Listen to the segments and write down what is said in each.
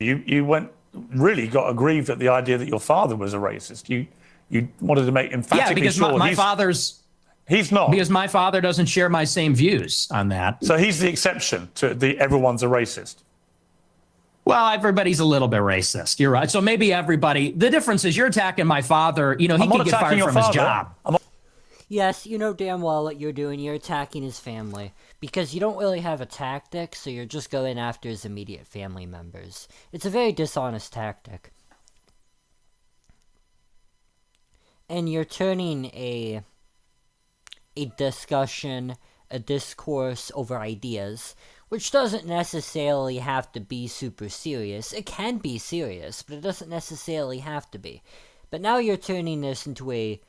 You really got aggrieved at the idea that your father was a racist. You wanted to make Yeah, emphatically because sure he's not. my father doesn't share my same views on that. So he's the exception to the everyone's a racist. Well, everybody's a little bit racist. You're right. So maybe everybody. The difference is you're attacking my father. You know, he could get fired from his job. Yes, you know damn well what you're doing. You're attacking his family. Because you don't really have a tactic, so you're just going after his immediate family members. It's a very dishonest tactic. And you're turning a discussion, a discourse over ideas, which doesn't necessarily have to be super serious. It can be serious, but it doesn't necessarily have to be. But now you're turning this into a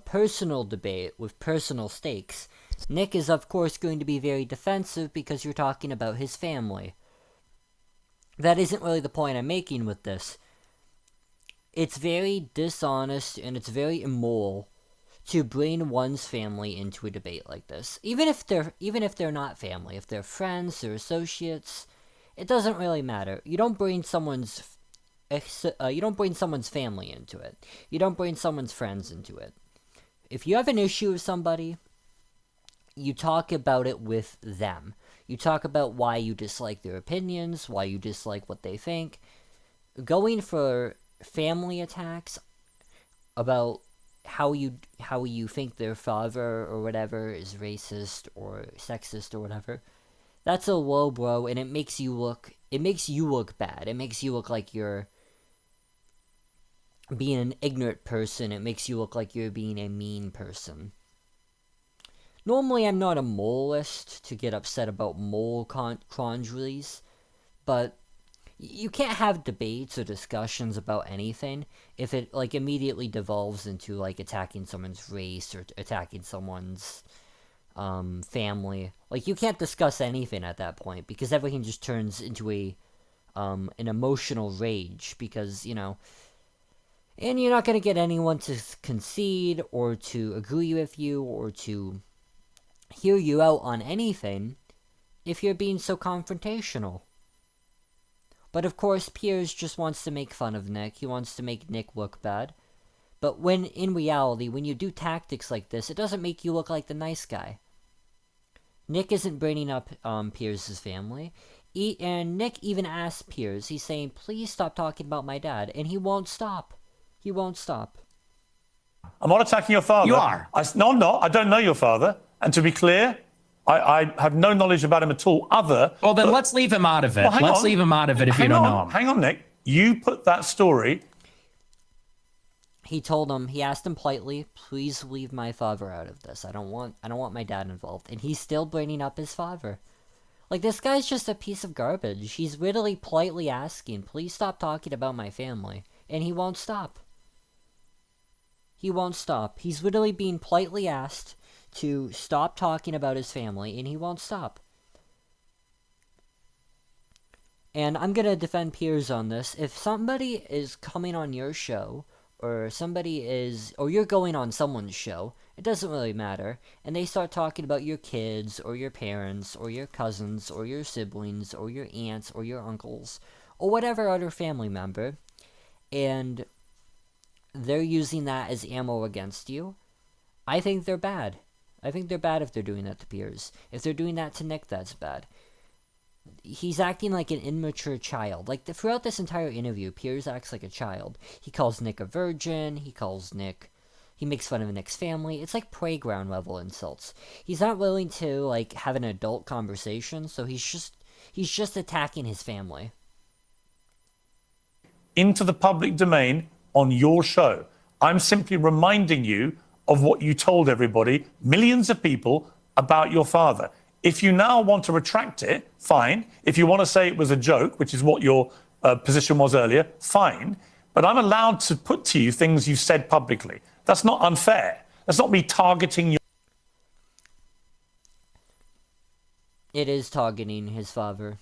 personal debate with personal stakes. Nick is of course going to be very defensive because you're talking about his family. That isn't really the point I'm making with this. It's very dishonest and it's very immoral to bring one's family into a debate like this. Even if they're not family, if they're friends or associates, it doesn't really matter. You don't bring someone's family into it. You don't bring someone's friends into it. If you have an issue with somebody, you talk about it with them. You talk about why you dislike their opinions, why you dislike what they think. Going for family attacks about how you think their father or whatever is racist or sexist or whatever, that's a low blow, and it makes you look bad. It makes you look like you're being an ignorant person. It makes you look like you're being a mean person. Normally, I'm not a moralist to get upset about moral quandaries, but you can't have debates or discussions about anything if it immediately devolves into attacking someone's race or attacking someone's family. You can't discuss anything at that point because everything just turns into an emotional rage because, and you're not going to get anyone to concede or to agree with you or to hear you out on anything if you're being so confrontational. But of course, Piers just wants to make fun of Nick. He wants to make Nick look bad. But in reality, when you do tactics like this, it doesn't make you look like the nice guy. Nick isn't bringing up Piers' family. And Nick even asked Piers, he's saying, please stop talking about my dad. And he won't stop. He won't stop. I'm not attacking your father. You are. No, I'm not. I don't know your father. And to be clear, I have no knowledge about him at all. Well, then let's leave him out of it. Let's leave him out of it if you don't know him. Hang on, Nick. You put that story. He asked him politely, please leave my father out of this. I don't want my dad involved. And he's still bringing up his father. This guy's just a piece of garbage. He's literally politely asking, please stop talking about my family. And he won't stop. He won't stop. He's literally being politely asked to stop talking about his family, and he won't stop. And I'm gonna defend Piers on this. If somebody is coming on your show, or you're going on someone's show, it doesn't really matter, and they start talking about your kids, or your parents, or your cousins, or your siblings, or your aunts, or your uncles, or whatever other family member, and they're using that as ammo against you, I think they're bad. I think they're bad if they're doing that to Piers. If they're doing that to Nick, that's bad. He's acting like an immature child. Throughout this entire interview, Piers acts like a child. He calls Nick a virgin. He makes fun of Nick's family. It's like playground level insults. He's not willing to have an adult conversation, so he's just attacking his family. Into the public domain on your show. I'm simply reminding you of what you told everybody, millions of people, about your father. If you now want to retract it, fine. If you want to say it was a joke, which is what your position was earlier, fine. But I'm allowed to put to you things you've said publicly. That's not unfair. That's not me targeting you. It is targeting his father.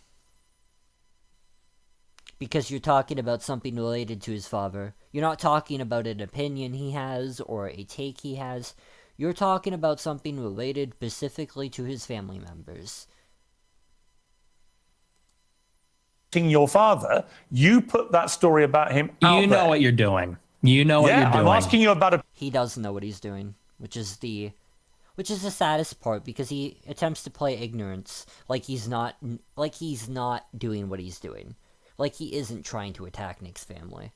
Because you're talking about something related to his father. You're not talking about an opinion he has or a take he has. You're talking about something related specifically to his family members. your father, you put that story about him out You know there. what you're doing. You know what you're doing. I'm asking you about a... He does know what he's doing, which is the saddest part, because he attempts to play ignorance, like he's not doing what he's doing, like he isn't trying to attack Nick's family.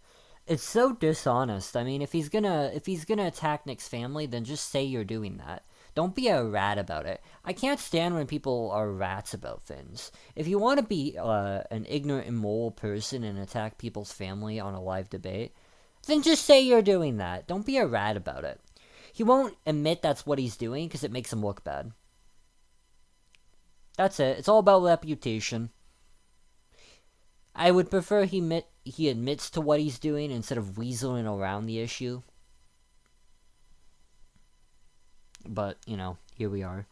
It's so dishonest. I mean, if he's gonna attack Nick's family, then just say you're doing that. Don't be a rat about it. I can't stand when people are rats about things. If you want to be an ignorant, immoral person and attack people's family on a live debate, then just say you're doing that. Don't be a rat about it. He won't admit that's what he's doing because it makes him look bad. That's it. It's all about reputation. I would prefer he admits to what he's doing instead of weaseling around the issue. But, you know, here we are.